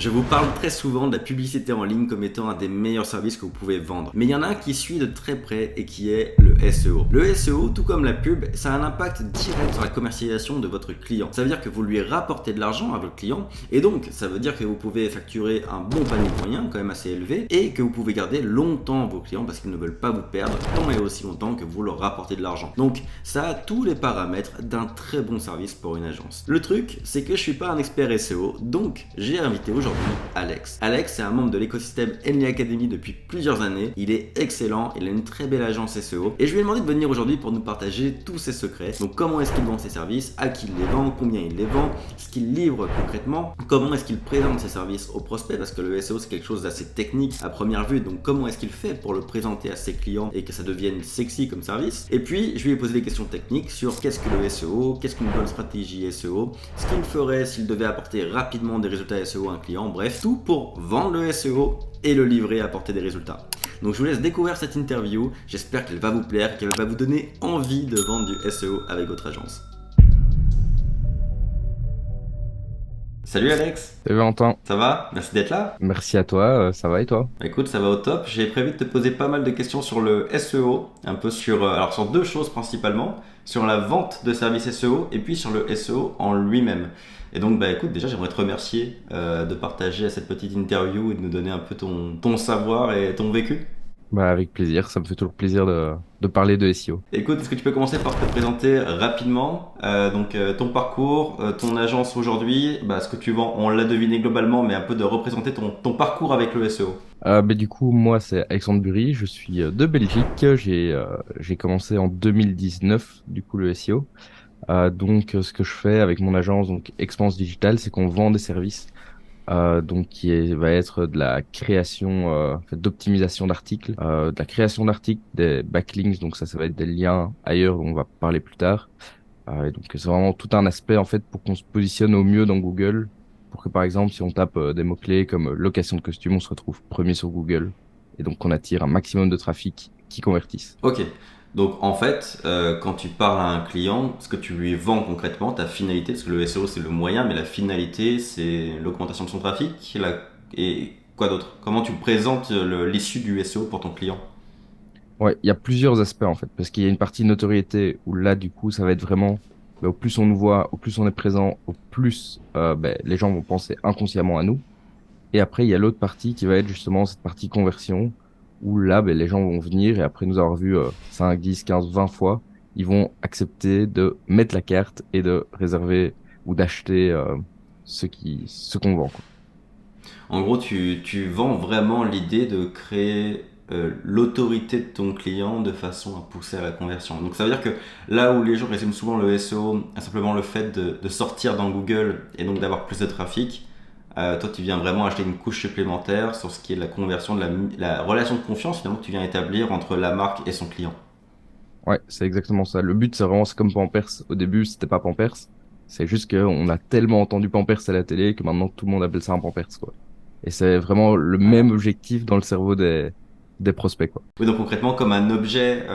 Je vous parle très souvent de la publicité en ligne comme étant un des meilleurs services que vous pouvez vendre. Mais il y en a un qui suit de très près et qui est le SEO. Le SEO, tout comme la pub, ça a un impact direct sur la commercialisation de votre client. Ça veut dire que vous lui rapportez de l'argent à votre client et donc ça veut dire que vous pouvez facturer un bon panier moyen, quand même assez élevé, et que vous pouvez garder longtemps vos clients parce qu'ils ne veulent pas vous perdre tant et aussi longtemps que vous leur rapportez de l'argent. Donc ça a tous les paramètres d'un très bon service pour une agence. Le truc, c'est que je suis pas un expert SEO, donc j'ai invité aujourd'hui Alex. Alex, c'est un membre de l'écosystème Henley Academy depuis plusieurs années. Il est excellent, il a une très belle agence SEO et je lui ai demandé de venir aujourd'hui pour nous partager tous ses secrets. Donc comment est-ce qu'il vend ses services, à qui il les vend, combien il les vend, ce qu'il livre concrètement, comment est-ce qu'il présente ses services aux prospects parce que le SEO c'est quelque chose d'assez technique à première vue, donc comment est-ce qu'il fait pour le présenter à ses clients et que ça devienne sexy comme service. Et puis je lui ai posé des questions techniques sur qu'est-ce que le SEO, qu'est-ce qu'une bonne stratégie SEO, ce qu'il ferait s'il devait apporter rapidement des résultats SEO à un client, bref, tout pour vendre le SEO et le livrer et apporter des résultats. Donc je vous laisse découvrir cette interview, j'espère qu'elle va vous plaire et qu'elle va vous donner envie de vendre du SEO avec votre agence. Salut Alex. Salut Valentin, Ça va? Merci d'être là. merci à toi, ça va et toi? Écoute, ça va au top. J'ai prévu de te poser pas mal de questions sur le SEO, un peu sur, alors sur deux choses principalement, sur la vente de services SEO et puis sur le SEO en lui-même. Et donc, bah écoute, déjà j'aimerais te remercier de partager cette petite interview et de nous donner un peu ton savoir et ton vécu. Bah avec plaisir, ça me fait toujours plaisir de parler de SEO. Écoute, est-ce que tu peux commencer par te présenter rapidement ton parcours, ton agence aujourd'hui, ce que tu vends, on l'a deviné globalement, mais un peu de représenter ton parcours avec le SEO. Du coup, moi c'est Alexandre Bury, je suis de Belgique, j'ai commencé en 2019 du coup le SEO. Ce que je fais avec mon agence, donc Expanse Digital, c'est qu'on vend des services va être de la création, en fait, d'optimisation d'articles, de la création d'articles, des backlinks, donc ça va être des liens ailleurs dont on va parler plus tard. Et donc c'est vraiment tout un aspect en fait pour qu'on se positionne au mieux dans Google, pour que par exemple si on tape des mots-clés comme location de costumes, on se retrouve premier sur Google et donc qu'on attire un maximum de trafic qui convertisse. Ok, donc en fait, quand tu parles à un client, ce que tu lui vends concrètement, ta finalité, parce que le SEO c'est le moyen, mais la finalité c'est l'augmentation de son trafic, et quoi d'autre? Comment tu présentes l'issue du SEO pour ton client? Ouais, il y a plusieurs aspects en fait, parce qu'il y a une partie notoriété où là du coup ça va être vraiment au plus on nous voit, au plus on est présent, au plus les gens vont penser inconsciemment à nous. Et après, il y a l'autre partie qui va être justement cette partie conversion, où là, les gens vont venir et après nous avoir vu 5, 10, 15, 20 fois, ils vont accepter de mettre la carte et de réserver ou d'acheter ce qu'on vend, quoi. En gros, tu vends vraiment l'idée de créer l'autorité de ton client de façon à pousser à la conversion. Donc ça veut dire que là où les gens résument souvent le SEO à simplement le fait de sortir dans Google et donc d'avoir plus de trafic, toi tu viens vraiment acheter une couche supplémentaire sur ce qui est la conversion, de la relation de confiance finalement que tu viens établir entre la marque et son client. Ouais, c'est exactement ça. Le but, c'est comme Pampers. Au début, c'était pas Pampers. C'est juste qu'on a tellement entendu Pampers à la télé que maintenant tout le monde appelle ça un Pampers, quoi. Et c'est vraiment le même objectif dans le cerveau des prospects, quoi. Oui, donc concrètement, comme un objet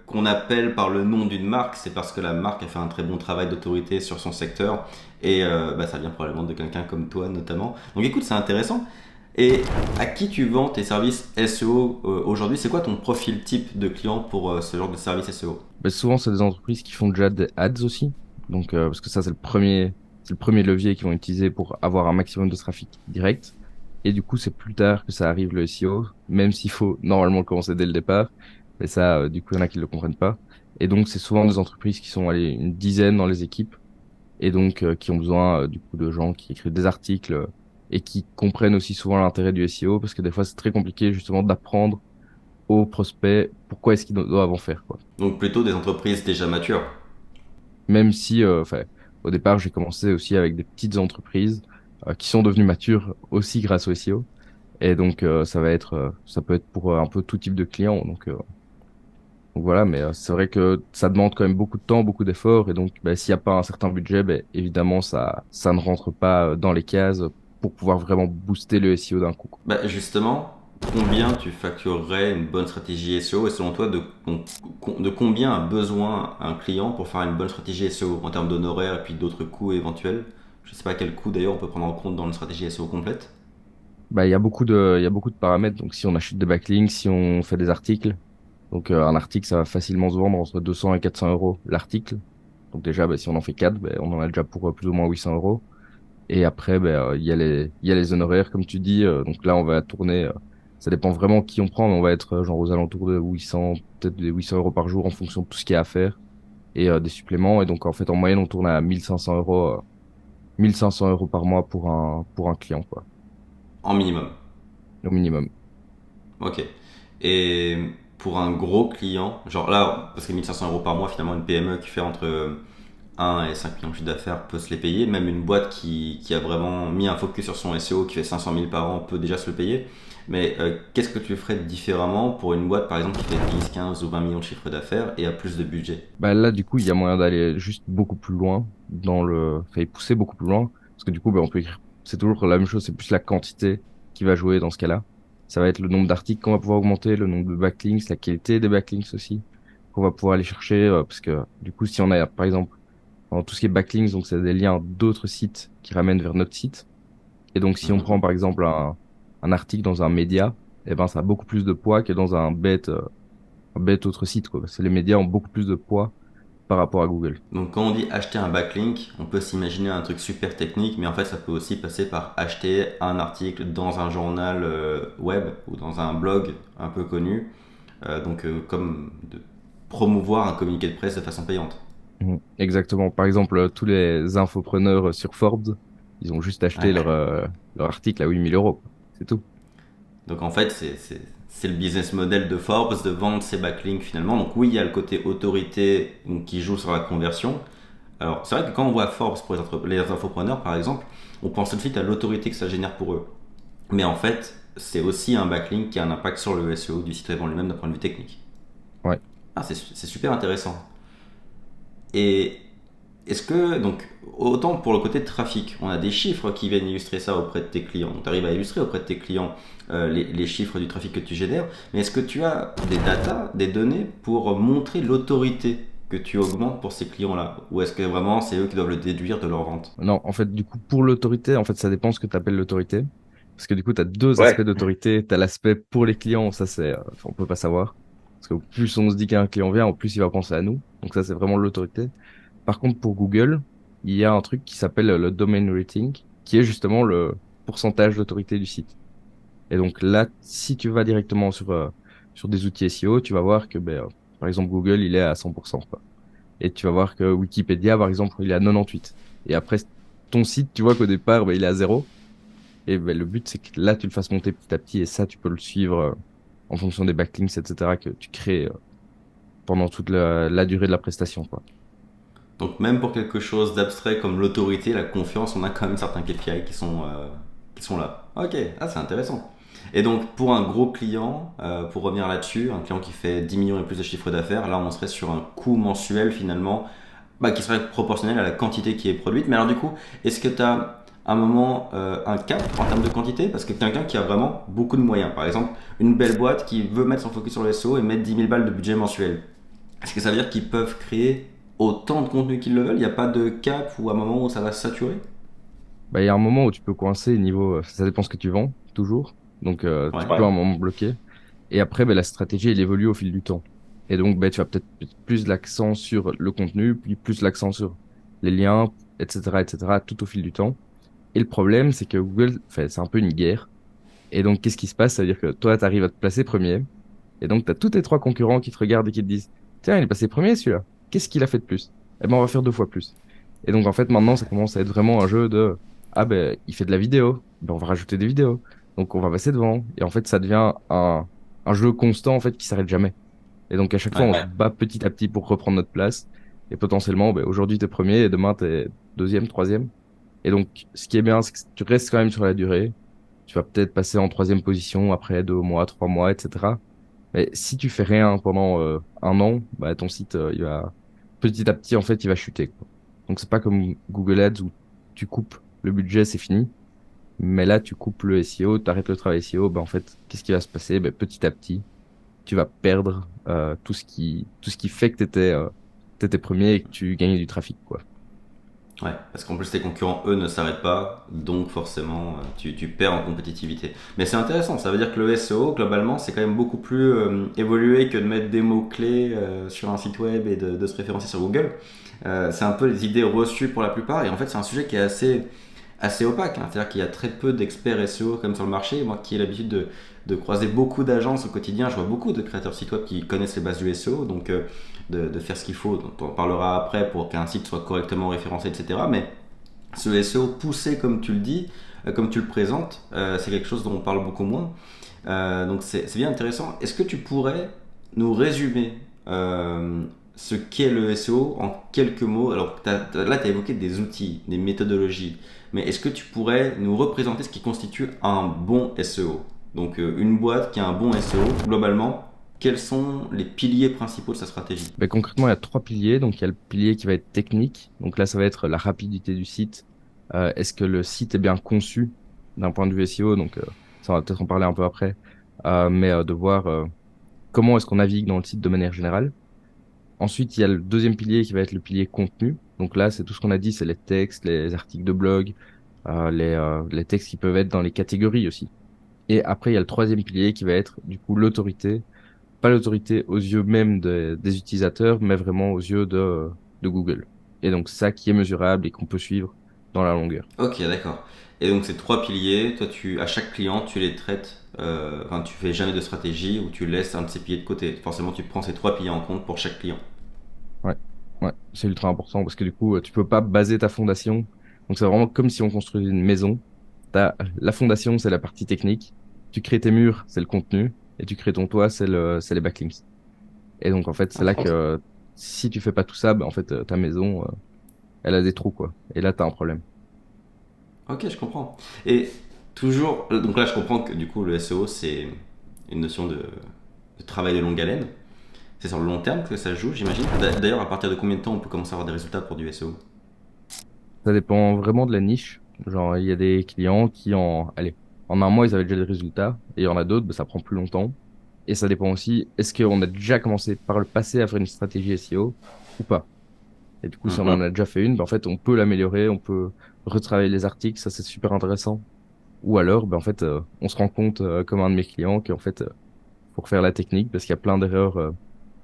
qu'on appelle par le nom d'une marque, c'est parce que la marque a fait un très bon travail d'autorité sur son secteur et ça vient probablement de quelqu'un comme toi notamment. Donc écoute, c'est intéressant. Et à qui tu vends tes services SEO aujourd'hui? C'est quoi ton profil type de client pour ce genre de service SEO? Souvent, c'est des entreprises qui font déjà des ads aussi. Parce que ça, c'est le premier levier qu'ils vont utiliser pour avoir un maximum de trafic direct. Et du coup, c'est plus tard que ça arrive le SEO, même s'il faut normalement le commencer dès le départ. Mais ça, du coup, il y en a qui le comprennent pas. Et donc, c'est souvent des entreprises qui sont, allez, une dizaine dans les équipes. Et donc, qui ont besoin, du coup, de gens qui écrivent des articles et qui comprennent aussi souvent l'intérêt du SEO parce que des fois, c'est très compliqué, justement, d'apprendre aux prospects pourquoi est-ce qu'ils doivent en faire, quoi. Donc plutôt des entreprises déjà matures. Même si, au départ, j'ai commencé aussi avec des petites entreprises qui sont devenues matures aussi grâce au SEO. Et donc, ça peut être pour un peu tout type de client. Donc voilà, mais c'est vrai que ça demande quand même beaucoup de temps, beaucoup d'efforts. Et donc, s'il n'y a pas un certain budget, évidemment, ça ne rentre pas dans les cases pour pouvoir vraiment booster le SEO d'un coup, quoi. Justement, combien tu facturerais une bonne stratégie SEO et selon toi, de combien a besoin un client pour faire une bonne stratégie SEO en termes d'honoraires et puis d'autres coûts éventuels? Je ne sais pas quel coût d'ailleurs on peut prendre en compte dans une stratégie SEO complète. Bah, il y a beaucoup de paramètres. Donc, si on achète des backlinks, si on fait des articles, donc un article, ça va facilement se vendre entre 200 et 400 euros l'article. Donc déjà, bah, si on en fait 4, bah, on en a déjà pour plus ou moins 800 euros. Et après, bah, il y a les honoraires, comme tu dis. Donc là, on va tourner. Ça dépend vraiment qui on prend, mais on va être genre aux alentours de 800, peut-être des 800 euros par jour en fonction de tout ce qu'il y a à faire et des suppléments. Et donc, en fait, en moyenne, on tourne à 1500 euros, 1500 euros par mois pour un client, quoi, En minimum. au minimum. Ok. Et pour un gros client, genre là, parce que 1500 € par mois, finalement, une PME qui fait entre 1 et 5 millions de chiffre d'affaires peut se les payer. Même une boîte qui a vraiment mis un focus sur son SEO, qui fait 500 000 par an, peut déjà se le payer. Mais qu'est-ce que tu ferais différemment pour une boîte, par exemple, qui fait 10, 15 ou 20 millions de chiffre d'affaires et a plus de budget? Bah là, du coup, il y a moyen d'aller juste beaucoup plus loin enfin, pousser beaucoup plus loin. Parce que du coup, bah, on peut écrire, c'est toujours la même chose, c'est plus la quantité qui va jouer dans ce cas-là. Ça va être le nombre d'articles qu'on va pouvoir augmenter, le nombre de backlinks, la qualité des backlinks aussi, qu'on va pouvoir aller chercher, parce que du coup, si on a, par exemple, dans tout ce qui est backlinks, donc c'est des liens d'autres sites qui ramènent vers notre site. Et donc, si on prend, Mhm. par exemple, un article dans un média, eh ben, ça a beaucoup plus de poids que dans un bête autre site, quoi. Parce que les médias ont beaucoup plus de poids par rapport à Google. Donc quand on dit acheter un backlink, on peut s'imaginer un truc super technique, mais en fait ça peut aussi passer par acheter un article dans un journal web ou dans un blog un peu connu, comme de promouvoir un communiqué de presse de façon payante. Mhm. Exactement. Par exemple, tous les infopreneurs sur Forbes, ils ont juste acheté Ouais. leur article à 8000 euros, quoi. C'est tout. Donc en fait c'est le business model de Forbes de vendre ses backlinks finalement. Donc oui il y a le côté autorité donc, qui joue sur la conversion. Alors c'est vrai que quand on voit Forbes pour les infopreneurs par exemple, on pense tout de suite à l'autorité que ça génère pour eux. Mais en fait, c'est aussi un backlink qui a un impact sur le SEO du site web en lui-même d'un point de vue technique. Ouais. Ah, c'est super intéressant. Et est-ce que, donc, autant pour le côté de trafic, on a des chiffres qui viennent illustrer ça auprès de tes clients. Tu arrives à illustrer auprès de tes clients les chiffres du trafic que tu génères. Mais est-ce que tu as des datas, des données pour montrer l'autorité que tu augmentes pour ces clients-là? Ou est-ce que vraiment c'est eux qui doivent le déduire de leur vente? Non, en fait, du coup, pour l'autorité, en fait, ça dépend ce que tu appelles l'autorité. Parce que du coup, tu as deux aspects Ouais. d'autorité. Tu as l'aspect pour les clients, ça c'est, enfin, on peut pas savoir. Parce que plus on se dit qu'un client vient, en plus il va penser à nous. Donc ça, c'est vraiment l'autorité. Par contre, pour Google, il y a un truc qui s'appelle le domain rating, qui est justement le pourcentage d'autorité du site. Et donc là, si tu vas directement sur des outils SEO, tu vas voir que, ben, par exemple, Google, il est à 100%, quoi. Et tu vas voir que Wikipédia, par exemple, il est à 98. Et après, ton site, tu vois qu'au départ, ben, il est à 0. Et ben, le but, c'est que là, tu le fasses monter petit à petit. Et ça, tu peux le suivre en fonction des backlinks, etc., que tu crées pendant toute la durée de la prestation, quoi. Donc même pour quelque chose d'abstrait comme l'autorité, la confiance, on a quand même certains KPI qui sont là. Ok, ah c'est intéressant. Et donc pour un gros client, pour revenir là-dessus, un client qui fait 10 millions et plus de chiffre d'affaires, là on serait sur un coût mensuel finalement qui serait proportionnel à la quantité qui est produite. Mais alors du coup, est-ce que tu as un moment, un cap en termes de quantité? Parce que quelqu'un qui a vraiment beaucoup de moyens, par exemple une belle boîte qui veut mettre son focus sur le SEO et mettre 10 000 balles de budget mensuel, est-ce que ça veut dire qu'ils peuvent créer autant de contenu qu'ils le veulent? Il n'y a pas de cap ou à un moment où ça va se saturer? Bah, il y a un moment où tu peux coincer niveau, ça dépend ce que tu vends, toujours. Donc, Ouais. tu peux à un moment bloquer. Et après, ben, la stratégie, elle évolue au fil du temps. Et donc, ben, tu vas peut-être plus l'accent sur le contenu, puis plus l'accent sur les liens, etc., tout au fil du temps. Et le problème, c'est que Google, enfin, c'est un peu une guerre. Et donc, qu'est-ce qui se passe? C'est-à-dire que toi, tu arrives à te placer premier. Et donc, tu as tous tes trois concurrents qui te regardent et qui te disent, tiens, il est passé premier, celui-là. Qu'est-ce qu'il a fait de plus? Eh ben, on va faire deux fois plus. Et donc, en fait, maintenant, ça commence à être vraiment un jeu de, ah ben, il fait de la vidéo. Ben, on va rajouter des vidéos. Donc, on va passer devant. Et en fait, ça devient un jeu constant, en fait, qui s'arrête jamais. Et donc, à chaque fois, Ouais. on se bat petit à petit pour reprendre notre place. Et potentiellement, ben, aujourd'hui, t'es premier et demain, t'es deuxième, troisième. Et donc, ce qui est bien, c'est que tu restes quand même sur la durée. Tu vas peut-être passer en troisième position après 2 mois, 3 mois, etc. Mais si tu fais rien pendant un an, bah, ton site, il va petit à petit, en fait, il va chuter, quoi. Donc, c'est pas comme Google Ads où tu coupes le budget, c'est fini. Mais là, tu coupes le SEO, tu arrêtes le travail SEO, bah, en fait, qu'est-ce qui va se passer? Bah, petit à petit, tu vas perdre tout ce qui fait que t'étais premier et que tu gagnais du trafic, quoi. Ouais, parce qu'en plus tes concurrents, eux, ne s'arrêtent pas, donc forcément, tu perds en compétitivité. Mais c'est intéressant, ça veut dire que le SEO, globalement, c'est quand même beaucoup plus évolué que de mettre des mots-clés sur un site web et de se référencer sur Google. C'est un peu les idées reçues pour la plupart, et en fait, c'est un sujet qui est assez opaque, hein. C'est-à-dire qu'il y a très peu d'experts SEO comme sur le marché. Moi qui ai l'habitude de croiser beaucoup d'agences au quotidien, je vois beaucoup de créateurs de sites web qui connaissent les bases du SEO, donc de faire ce qu'il faut, dont on parlera après pour qu'un site soit correctement référencé, etc. Mais ce SEO poussé comme tu le dis, comme tu le présentes, c'est quelque chose dont on parle beaucoup moins. Donc c'est bien intéressant. Est-ce que tu pourrais nous résumer ce qu'est le SEO en quelques mots? Alors là, tu as évoqué des outils, des méthodologies, mais est-ce que tu pourrais nous représenter ce qui constitue un bon SEO? Donc une boîte qui a un bon SEO, globalement, quels sont les piliers principaux de sa stratégie? Ben, concrètement, il y a trois piliers. Donc, il y a le pilier qui va être technique. Donc là, ça va être la rapidité du site. Est-ce que le site est bien conçu d'un point de vue SEO? Donc, ça, on va peut-être en parler un peu après. Mais de voir comment est-ce qu'on navigue dans le site de manière générale. Ensuite, il y a le deuxième pilier qui va être le pilier contenu. Donc là, c'est tout ce qu'on a dit, c'est les textes, les articles de blog, les textes qui peuvent être dans les catégories aussi. Et après, il y a le troisième pilier qui va être du coup l'autorité, pas l'autorité aux yeux même des utilisateurs, mais vraiment aux yeux de Google. Et donc, c'est ça qui est mesurable et qu'on peut suivre dans la longueur. Ok, d'accord. Et donc ces trois piliers, toi, à chaque client, tu les traites. Enfin, tu fais jamais de stratégie où tu laisses un de ces piliers de côté. Forcément, tu prends ces trois piliers en compte pour chaque client. Ouais, ouais, c'est ultra important parce que du coup, tu peux pas baser ta fondation. Donc, c'est vraiment comme si on construisait une maison. T'as la fondation, c'est la partie technique. Tu crées tes murs, c'est le contenu. Et tu crées ton toit, c'est les backlinks. Et donc, en fait, c'est là que si tu fais pas tout ça, bah, en fait, ta maison, elle a des trous, quoi. Et là, t'as un problème. Ok, je comprends. Et toujours, donc là, je comprends que du coup, le SEO, c'est une notion de travail de longue haleine. C'est sur le long terme que ça se joue, j'imagine. D'ailleurs, à partir de combien de temps on peut commencer à avoir des résultats pour du SEO? Ça dépend vraiment de la niche. Genre, il y a des clients qui allez, en un mois, ils avaient déjà des résultats. Et il y en a d'autres, bah, ça prend plus longtemps. Et ça dépend aussi, est-ce qu'on a déjà commencé par le passé à faire une stratégie SEO ou pas? Et du coup, si on en Mhm. a déjà fait une, bah, en fait, on peut l'améliorer, on peut retravailler les articles, ça c'est super intéressant. Ou alors, bah, en fait, on se rend compte, comme un de mes clients, qu'en fait, pour faire la technique, parce qu'il y a plein d'erreurs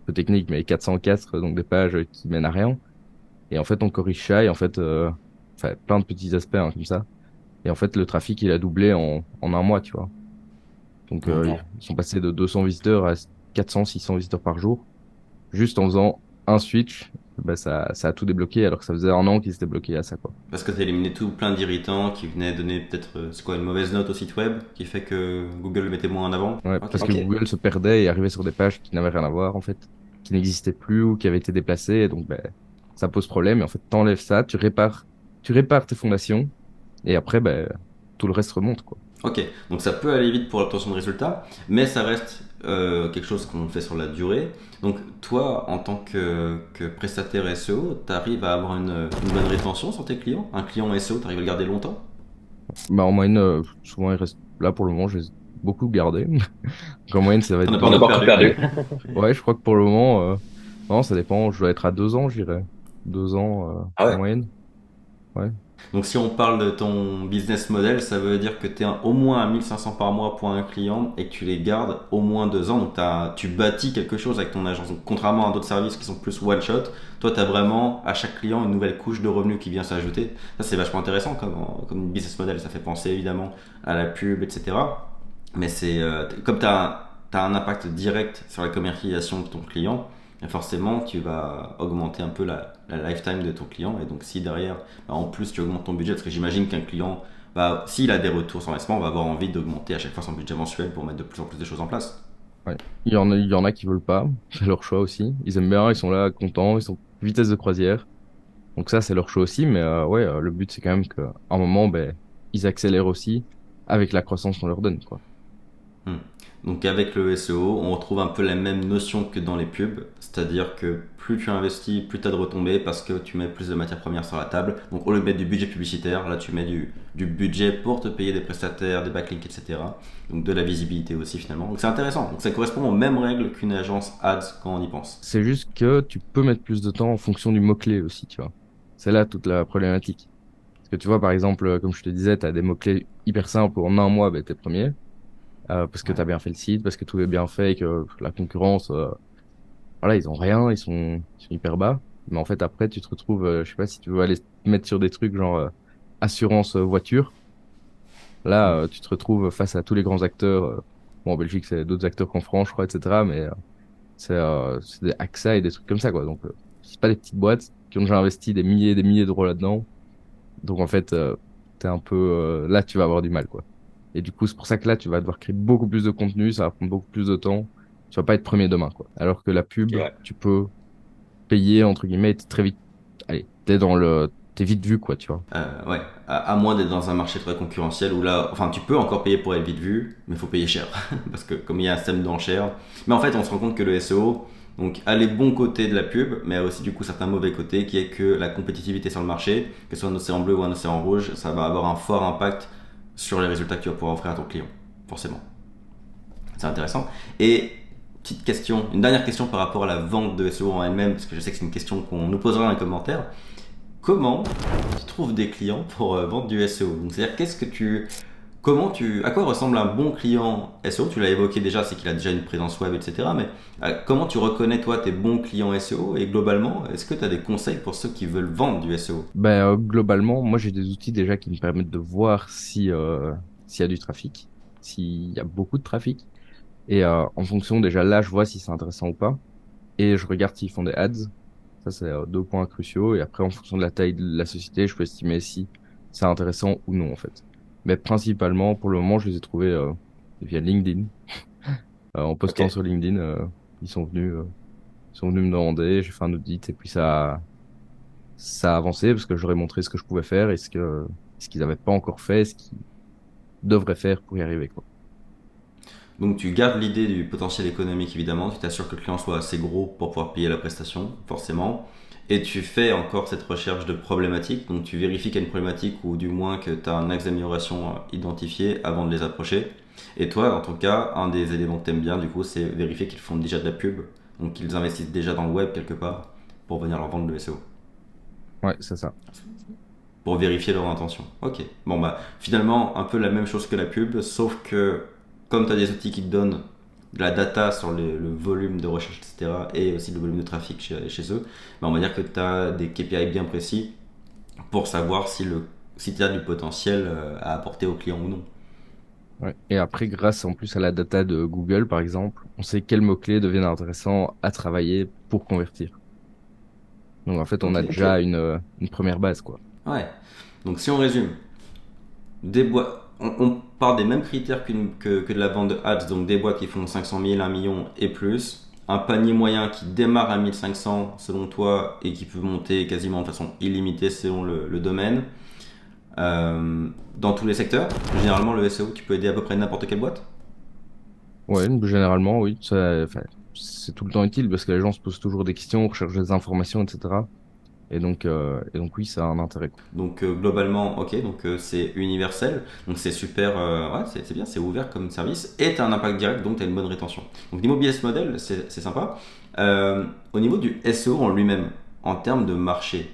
de technique, mais 404, donc des pages qui mènent à rien. Et en fait, on corrige ça et en fait, enfin, plein de petits aspects hein, comme ça. Et en fait, le trafic, il a doublé en un mois, tu vois. Donc, Ok. ils sont passés de 200 visiteurs à 400, 600 visiteurs par jour, juste en faisant un switch. Bah, ça a tout débloqué, alors que ça faisait un an qu'ils étaient bloqués à ça, quoi. Parce que tu as éliminé tout plein d'irritants qui venaient donner peut-être, c'est quoi, une mauvaise note au site web qui fait que Google le mettait moins en avant. Ouais, Ok. parce que Google se perdait et arrivait sur des pages qui n'avaient rien à voir, en fait, qui n'existaient plus ou qui avaient été déplacées. Et donc, ben, ça pose problème. Et en fait, t'enlèves ça, tu répares tes fondations et après, ben, tout le reste remonte, quoi. Ok, donc ça peut aller vite pour l'obtention de résultats, mais ça reste quelque chose qu'on fait sur la durée. Donc toi, en tant que prestataire SEO, tu arrives à avoir une bonne rétention sur tes clients? Un client SEO, tu arrives à le garder longtemps? Bah, en moyenne, souvent, il reste là pour le moment, je les ai beaucoup gardés. Donc, en moyenne, ça va T'en être as pas deux. encore perdu? Ouais, je crois que pour le moment, non, ça dépend. Je dois être à 2 ans, je dirais. 2 ans, en moyenne. Ouais. Donc si on parle de ton business model, ça veut dire que tu es au moins à 1500 par mois pour un client et que tu les gardes au moins 2 ans. Donc tu bâtis quelque chose avec ton agence. Donc, contrairement à d'autres services qui sont plus one shot, toi tu as vraiment à chaque client une nouvelle couche de revenus qui vient s'ajouter. Ça c'est vachement intéressant comme business model. Ça fait penser évidemment à la pub, etc. Mais comme tu as un impact direct sur la commercialisation de ton client, et forcément, tu vas augmenter un peu la lifetime de ton client. Et donc, si derrière, bah, en plus, tu augmentes ton budget, parce que j'imagine qu'un client, bah, s'il a des retours sur investissement, va avoir envie d'augmenter à chaque fois son budget mensuel pour mettre de plus en plus de choses en place. Ouais. Il y en a qui veulent pas. C'est leur choix aussi. Ils aiment bien, ils sont là, contents, ils sont vitesse de croisière. Donc ça, c'est leur choix aussi. Mais ouais, le but, c'est quand même qu'à un moment, ben, ils accélèrent aussi avec la croissance qu'on leur donne, quoi. Hmm. Donc avec le SEO, on retrouve un peu la même notion que dans les pubs, c'est-à-dire que plus tu investis, plus tu as de retombées parce que tu mets plus de matières premières sur la table. Donc au lieu de mettre du budget publicitaire, là tu mets du budget pour te payer des prestataires, des backlinks, etc. Donc de la visibilité aussi finalement. Donc c'est intéressant. Donc ça correspond aux mêmes règles qu'une agence ads quand on y pense. C'est juste que tu peux mettre plus de temps en fonction du mot-clé aussi, tu vois. C'est là toute la problématique. Parce que tu vois, par exemple, comme je te disais, tu as des mots-clés hyper simples où en un mois, ben, t'es premier, parce que Ouais. tu as bien fait le site, parce que tout est bien fait, et que la concurrence, voilà, ils ont rien, ils sont hyper bas. Mais en fait, après, tu te retrouves, je sais pas si tu veux aller te mettre sur des trucs genre assurance voiture. Là, Mm. tu te retrouves face à tous les grands acteurs. Bon, en Belgique, c'est d'autres acteurs qu'en France, je crois, etc. Mais c'est des AXA et des trucs comme ça, quoi. Donc, c'est pas des petites boîtes qui ont déjà investi des milliers d'euros là-dedans. Donc, en fait, t'es un peu, là, tu vas avoir du mal, quoi. Et du coup, c'est pour ça que là, tu vas devoir créer beaucoup plus de contenu, ça va prendre beaucoup plus de temps. Tu vas pas être premier demain, quoi. Alors que la Ok, pub, ouais. tu peux payer, entre guillemets, et t'es très vite, allez, t'es vite vu, quoi, tu vois. Ouais, à moins d'être dans un marché très concurrentiel où là, enfin, tu peux encore payer pour être vite vu, mais il faut payer cher. Parce que comme il y a un système d'enchères. Mais en fait, on se rend compte que le SEO, donc, a les bons côtés de la pub, mais a aussi du coup certains mauvais côtés, qui est que la compétitivité sur le marché, que ce soit un océan bleu ou un océan rouge, ça va avoir un fort impact sur les résultats que tu vas pouvoir offrir à ton client, forcément. C'est intéressant. Et petite question, une dernière question par rapport à la vente de SEO en elle-même, parce que je sais que c'est une question qu'on nous posera dans les commentaires. Comment tu trouves des clients pour vendre du SEO? Donc, c'est-à-dire, à quoi ressemble un bon client SEO? Tu l'as évoqué déjà, c'est qu'il a déjà une présence web, etc. Mais comment tu reconnais, toi, tes bons clients SEO? Et globalement, est-ce que tu as des conseils pour ceux qui veulent vendre du SEO? Ben, globalement, moi, j'ai des outils déjà qui me permettent de voir si, s'il y a du trafic, s'il y a beaucoup de trafic. Et en fonction, déjà là, je vois si c'est intéressant ou pas. Et je regarde s'ils font des ads. Ça, c'est deux points cruciaux. Et après, en fonction de la taille de la société, je peux estimer si c'est intéressant ou non, en fait. Mais principalement, pour le moment, je les ai trouvés via LinkedIn. En Ok. postant sur LinkedIn, ils sont venus me demander, j'ai fait un audit et puis ça a avancé parce que je leur ai montré ce que je pouvais faire et ce qu'ils n'avaient pas encore fait, ce qu'ils devraient faire pour y arriver, quoi. Donc tu gardes l'idée du potentiel économique évidemment, tu t'assures que le client soit assez gros pour pouvoir payer la prestation, forcément. Et tu fais encore cette recherche de problématiques, donc tu vérifies qu'il y a une problématique ou du moins que tu as un axe d'amélioration identifié avant de les approcher. Et toi, en tout cas, un des éléments que tu aimes bien du coup, c'est vérifier qu'ils font déjà de la pub, donc qu'ils investissent déjà dans le web quelque part pour venir leur vendre le SEO, Ouais, c'est ça. pour vérifier leur intention. Ok, bon bah finalement un peu la même chose que la pub, sauf que comme tu as des outils qui te donnent de la data sur le volume de recherche, etc., et aussi le volume de trafic chez eux, bah on va dire que tu as des KPI bien précis pour savoir si tu as du potentiel à apporter au client ou non. Ouais. Et après, grâce en plus à la data de Google, par exemple, on sait quels mots-clés deviennent intéressants à travailler pour convertir. Donc en fait, on Ok, a déjà une première base, quoi. ouais. Donc si on résume, des boîtes, on part des mêmes critères que de la vente de ads, donc des boîtes qui font 500 000, 1 million et plus, un panier moyen qui démarre à 1500 selon toi et qui peut monter quasiment de façon illimitée selon le domaine. Dans tous les secteurs, généralement le SEO, tu peux aider à peu près n'importe quelle boîte. Ouais, généralement, oui. Enfin, c'est tout le temps utile parce que les gens se posent toujours des questions, recherchent des informations, etc. Et donc oui, ça a un intérêt, quoi. Donc globalement, ok, donc c'est universel, donc c'est super, ouais, c'est bien, c'est ouvert comme service et tu as un impact direct, donc tu as une bonne rétention. Donc niveau business model, c'est sympa. Au niveau du SEO en lui-même, en termes de marché,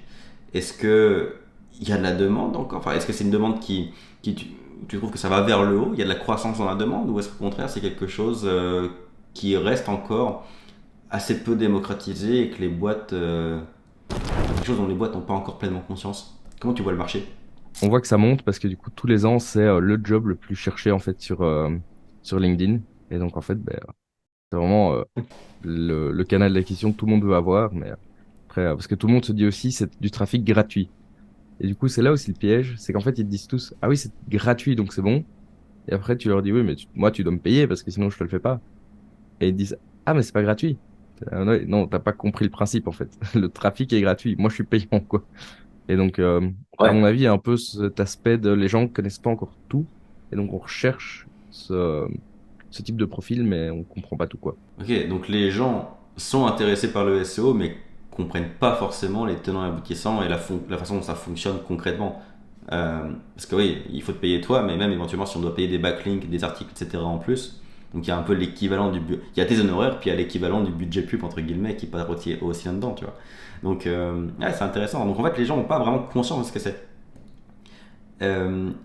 est-ce que il y a de la demande encore? Enfin, est-ce que c'est une demande qui tu trouves que ça va vers le haut? Il y a de la croissance dans la demande ou est-ce qu'au contraire c'est quelque chose qui reste encore assez peu démocratisé et que les boîtes quelque chose dont les boîtes n'ont pas encore pleinement conscience. Comment tu vois le marché? On voit que ça monte parce que du coup, tous les ans, c'est le job le plus cherché en fait sur LinkedIn. Et donc en fait, ben, c'est vraiment le canal d'acquisition que tout le monde veut avoir. Mais après, parce que tout le monde se dit aussi, c'est du trafic gratuit. Et du coup, c'est là aussi le piège, c'est qu'en fait, ils te disent tous, ah oui, c'est gratuit, donc c'est bon. Et après, tu leur dis, oui, mais moi, tu dois me payer parce que sinon, je te le fais pas. Et ils te disent, ah, mais c'est pas gratuit. Ouais, non, t'as pas compris le principe, en fait. Le trafic est gratuit. Moi, je suis payant, quoi. Et donc, à Ouais. mon avis, il y a un peu cet aspect de les gens connaissent pas encore tout. Et donc, on recherche ce type de profil, mais on comprend pas tout, quoi. Ok, donc les gens sont intéressés par le SEO, mais comprennent pas forcément les tenants et aboutissants et la façon dont ça fonctionne concrètement. Parce que oui, il faut te payer toi, mais même éventuellement si on doit payer des backlinks, des articles, etc. en plus, Donc il y a un peu l'équivalent il y a tes honoraires, puis il y a l'équivalent du budget pub, entre guillemets, qui part aussi là-dedans, tu vois. Donc, ouais, c'est intéressant. Donc en fait, les gens n'ont pas vraiment conscience de ce que c'est.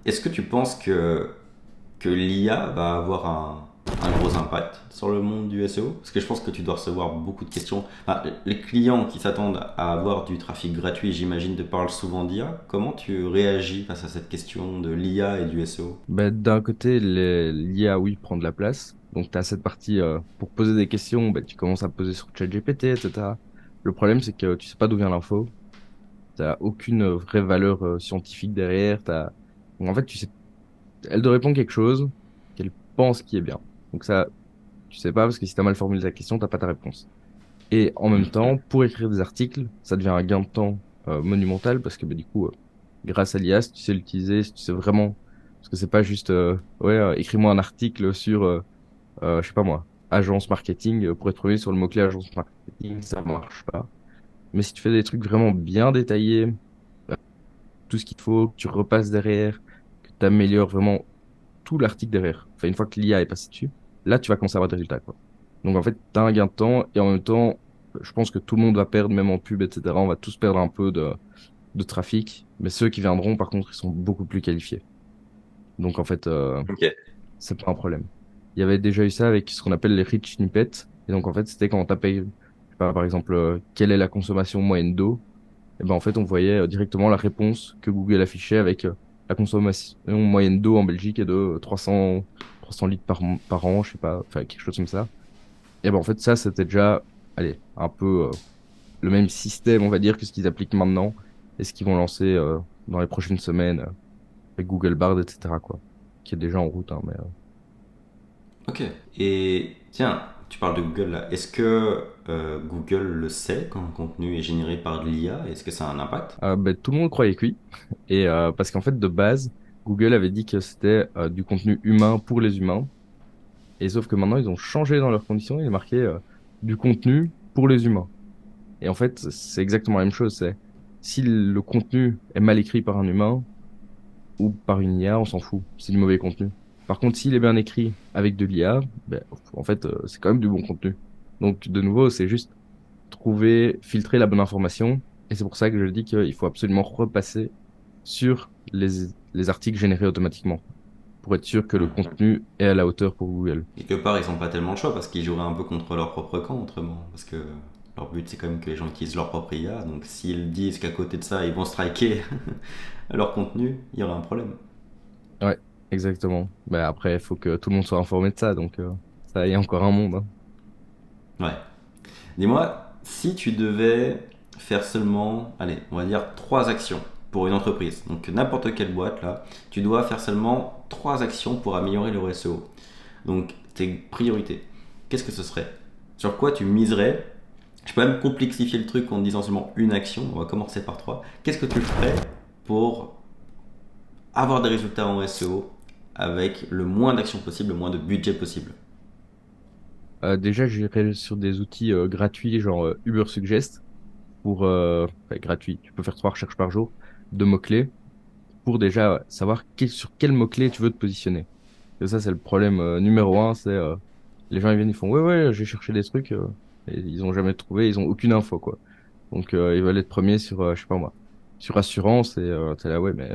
Est-ce que tu penses que l'IA va avoir un gros impact sur le monde du SEO? Parce que je pense que tu dois recevoir beaucoup de questions. Enfin, les clients qui s'attendent à avoir du trafic gratuit, j'imagine, te parlent souvent d'IA. Comment tu réagis face à cette question de l'IA et du SEO? D'un côté, l'IA, oui, prend de la place. Donc, tu as cette partie, pour poser des questions, tu commences à poser sur ChatGPT, etc. Le problème, c'est que tu sais pas d'où vient l'info. T'as aucune vraie valeur scientifique derrière. Donc, en fait, tu sais, elle te répond quelque chose qu'elle pense qui est bien. Donc ça, tu sais pas, parce que si tu as mal formulé ta question, t'as pas ta réponse. Et en même temps, pour écrire des articles, ça devient un gain de temps monumental parce que du coup, grâce à l'IA, si tu sais l'utiliser, si tu sais vraiment, parce que c'est pas juste, ouais, écris-moi un article sur, je sais pas moi, agence marketing pour être premier sur le mot-clé agence marketing, ça marche pas. Mais si tu fais des trucs vraiment bien détaillés, tout ce qu'il faut, que tu repasses derrière, que tu améliores vraiment tout l'article derrière. Enfin, une fois que l'IA est passée dessus, là, tu vas commencer à avoir des résultats, quoi. Donc, en fait, tu as un gain de temps et en même temps, je pense que tout le monde va perdre, même en pub, etc. On va tous perdre un peu de trafic, mais ceux qui viendront, par contre, ils sont beaucoup plus qualifiés. Donc, en fait, Ok. c'est pas un problème. Il y avait déjà eu ça avec ce qu'on appelle les rich snippets. Et donc, en fait, c'était quand on tapait, je sais pas, par exemple, quelle est la consommation moyenne d'eau? Et ben, en fait, on voyait directement la réponse que Google affichait avec la consommation moyenne d'eau en Belgique est de 300 litres par an, je sais pas, enfin, quelque chose comme ça. Et ben, en fait, ça, c'était déjà, allez, un peu le même système, on va dire, que ce qu'ils appliquent maintenant et ce qu'ils vont lancer dans les prochaines semaines avec Google Bard, etc., quoi, qui est déjà en route, hein, mais Ok. Et tiens, tu parles de Google là. Est-ce que Google le sait quand un contenu est généré par de l'IA? Est-ce que ça a un impact? tout le monde croyait que oui. Et parce qu'en fait, de base, Google avait dit que c'était du contenu humain pour les humains. Et sauf que maintenant, ils ont changé dans leurs conditions. Il est marqué du contenu pour les humains. Et en fait, c'est exactement la même chose. C'est si le contenu est mal écrit par un humain ou par une IA, on s'en fout. C'est du mauvais contenu. Par contre, s'il est bien écrit avec de l'IA, en fait, c'est quand même du bon contenu. Donc, de nouveau, c'est juste trouver, filtrer la bonne information. Et c'est pour ça que je dis qu'il faut absolument repasser sur les articles générés automatiquement pour être sûr que le Mhm. contenu est à la hauteur pour Google. Quelque part, ils n'ont pas tellement le choix parce qu'ils joueraient un peu contre leur propre camp autrement. Parce que leur but, c'est quand même que les gens utilisent leur propre IA. Donc s'ils disent qu'à côté de ça, ils vont striker leur contenu, il y aura un problème. Ouais, exactement. Après, il faut que tout le monde soit informé de ça, donc ça y est encore un monde, hein. Ouais. Dis-moi, si tu devais faire seulement, allez, on va dire 3 actions pour une entreprise, donc n'importe quelle boîte là, tu dois faire seulement 3 actions pour améliorer le SEO. Donc tes priorités, qu'est-ce que ce serait? Sur quoi tu miserais? Je peux même complexifier le truc en disant seulement une action, on va commencer par 3. Qu'est-ce que tu ferais pour avoir des résultats en SEO avec le moins d'actions possible, le moins de budget possible? Déjà, j'irai sur des outils gratuits, genre Ubersuggest, pour gratuit. Tu peux faire 3 recherches par jour de mots-clés pour déjà savoir sur quel mot-clé tu veux te positionner. Et ça, c'est le problème numéro un, c'est les gens ils viennent, ils font ouais, ouais, j'ai cherché des trucs, et ils ont jamais trouvé, ils ont aucune info, quoi. Donc, ils veulent être premiers sur, je sais pas moi, sur assurance, et t'es là, ouais, mais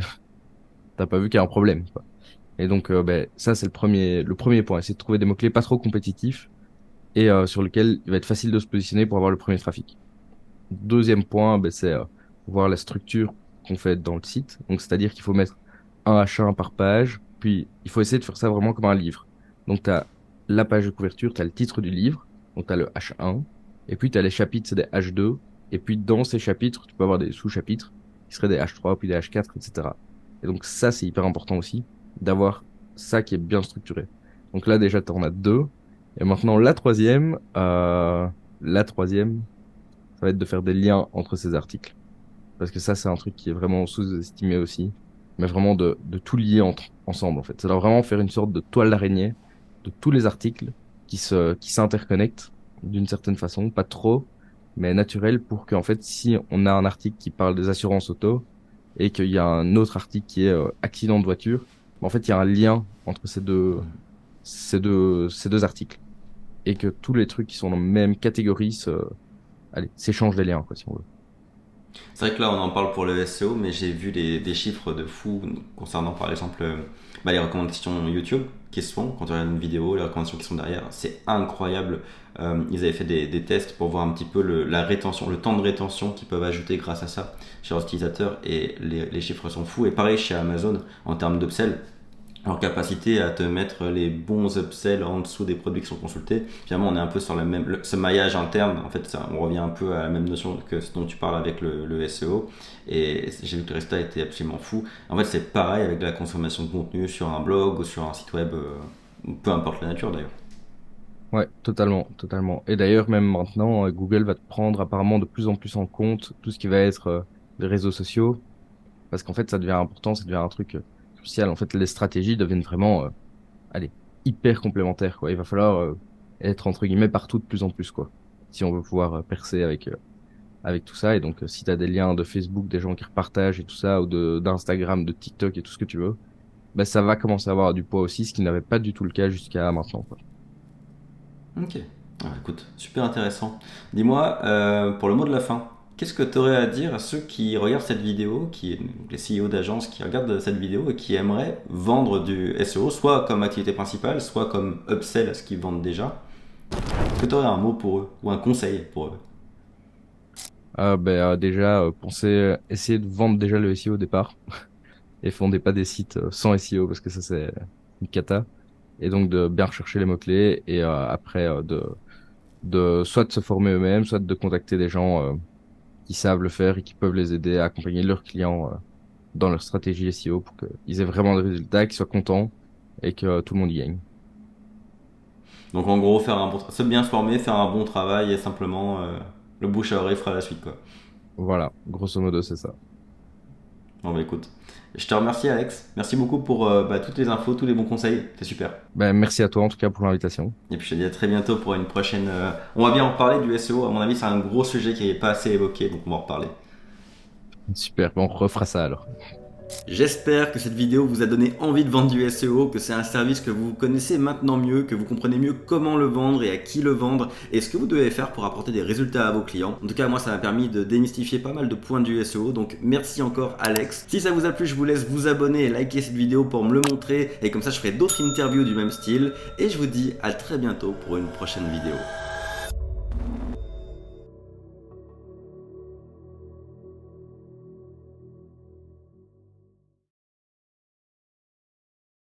t'as pas vu qu'il y a un problème, quoi. Et donc, ça, c'est le premier point, c'est de trouver des mots-clés pas trop compétitifs et sur lesquels il va être facile de se positionner pour avoir le premier trafic. Deuxième point, c'est voir la structure qu'on fait dans le site. Donc, c'est-à-dire qu'il faut mettre un H1 par page, puis il faut essayer de faire ça vraiment comme un livre. Donc, tu as la page de couverture, tu as le titre du livre, donc tu as le H1, et puis tu as les chapitres, c'est des H2, et puis dans ces chapitres, tu peux avoir des sous-chapitres qui seraient des H3, puis des H4, etc. Et donc, ça, c'est hyper important aussi, d'avoir ça qui est bien structuré. Donc là, déjà, tu en as deux. Et maintenant, la troisième, ça va être de faire des liens entre ces articles. Parce que ça, c'est un truc qui est vraiment sous-estimé aussi. Mais vraiment de tout lier ensemble, en fait. Ça doit vraiment faire une sorte de toile d'araignée de tous les articles qui s'interconnectent d'une certaine façon, pas trop, mais naturel pour qu'en fait, si on a un article qui parle des assurances auto et qu'il y a un autre article qui est accident de voiture, en fait, il y a un lien entre ces deux, ces deux articles et que tous les trucs qui sont dans la même catégorie s'échangent des liens, quoi, si on veut. C'est vrai que là, on en parle pour le SEO, mais j'ai vu des chiffres de fou concernant, par exemple, les recommandations YouTube qui se font quand on regarde une vidéo, les recommandations qui sont derrière. C'est incroyable. Ils avaient fait des tests pour voir un petit peu la rétention, le temps de rétention qu'ils peuvent ajouter grâce à ça chez leurs utilisateurs, et les chiffres sont fous. Et pareil chez Amazon, en termes d'upsell, leur capacité à te mettre les bons upsells en dessous des produits qui sont consultés. Finalement, on est un peu sur ce maillage interne. En fait, on revient un peu à la même notion que ce dont tu parles avec le SEO. Et j'ai vu que le résultat était absolument fou. En fait, c'est pareil avec la consommation de contenu sur un blog ou sur un site web, peu importe la nature d'ailleurs. Ouais, totalement, totalement. Et d'ailleurs, même maintenant, Google va te prendre apparemment de plus en plus en compte tout ce qui va être les réseaux sociaux, parce qu'en fait, ça devient important, ça devient un truc crucial. En fait, les stratégies deviennent vraiment, allez, hyper complémentaires, quoi. Il va falloir être, entre guillemets, partout de plus en plus, quoi, si on veut pouvoir percer avec tout ça. Et donc, si tu as des liens de Facebook, des gens qui repartagent et tout ça, ou d'Instagram, de TikTok et tout ce que tu veux, bah, ça va commencer à avoir du poids aussi, ce qui n'avait pas du tout le cas jusqu'à maintenant, quoi. Ok. Ah, écoute, super intéressant. Dis-moi, pour le mot de la fin, qu'est-ce que tu aurais à dire à ceux qui regardent cette vidéo, les CEO d'agences qui regardent cette vidéo et qui aimeraient vendre du SEO, soit comme activité principale, soit comme upsell à ce qu'ils vendent déjà? Est-ce que tu aurais un mot pour eux ou un conseil pour eux? Déjà, essayer de vendre déjà le SEO au départ et fondez pas des sites sans SEO parce que ça, c'est une cata. Et donc, de bien rechercher les mots-clés et après, de soit de se former eux-mêmes, soit de contacter des gens qui savent le faire et qui peuvent les aider à accompagner leurs clients dans leur stratégie SEO pour qu'ils aient vraiment des résultats, qu'ils soient contents et que tout le monde y gagne. Donc en gros, c'est bien se former, faire un bon travail et simplement le bouche à oreille fera la suite, quoi. Voilà, grosso modo, c'est ça. Bon bah écoute, je te remercie Alex, merci beaucoup pour toutes les infos, tous les bons conseils, c'est super. Ben, merci à toi en tout cas pour l'invitation. Et puis je te dis à très bientôt pour une prochaine. On va bien en reparler du SEO, à mon avis c'est un gros sujet qui n'est pas assez évoqué, donc on va en reparler. Super, ben, on refera ça alors. J'espère que cette vidéo vous a donné envie de vendre du SEO, que c'est un service que vous connaissez maintenant mieux, que vous comprenez mieux comment le vendre et à qui le vendre, et ce que vous devez faire pour apporter des résultats à vos clients. En tout cas, moi, ça m'a permis de démystifier pas mal de points du SEO, donc merci encore Alex. Si ça vous a plu, je vous laisse vous abonner et liker cette vidéo pour me le montrer, et comme ça je ferai d'autres interviews du même style, et je vous dis à très bientôt pour une prochaine vidéo.